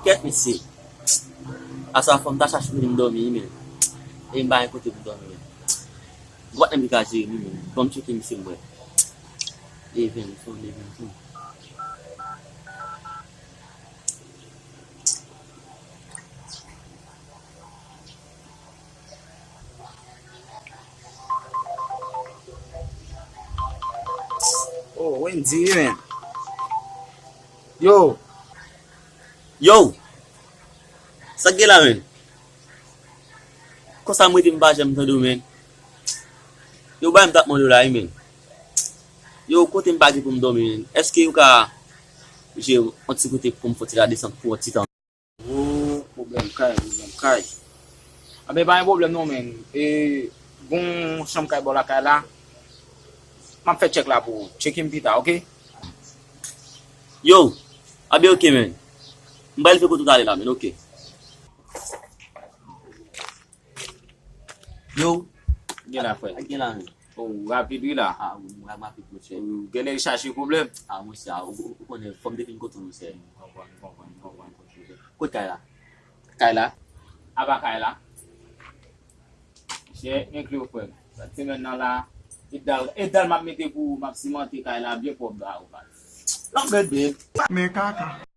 ket misi. Asa fom ta chache pou m'dormi men. E m'ba yon kote pou m'dormi men. Gwat nan mi ka jiri men. Kom cheke misi mwen. E ven, fon de ven tou. Oh, Wendy, man. Yo, Yo! Sa ge la men? Kosa mwen di mba jem tado men? Yo ba mtap moun do la men? Yo kote mba di pou mdomi men? Eske yo ka je onti kote pou mfoti la desan pou oti tan? oh, problem kay. Abe ba yon problem non men. E, bon cham kay bola kay la. Man fè check la pou check him pita, ok? Yo! Abe ok men? Mba el fe koto tale la men, ok? Yo! Gen la fè. A gen la men? Oh, rapide la. A, mwen ma fit mwen se. Gen e chache problem. A, mwen se a, ou konen fom defin koto mwen se. Kote kay la? Kay la. Aba kay la. Che, enkli ou fè. Ti men nan la. Edal map mette pou map simante kay la. Bien pou bla ou pa. Lan bed be. Me kaka.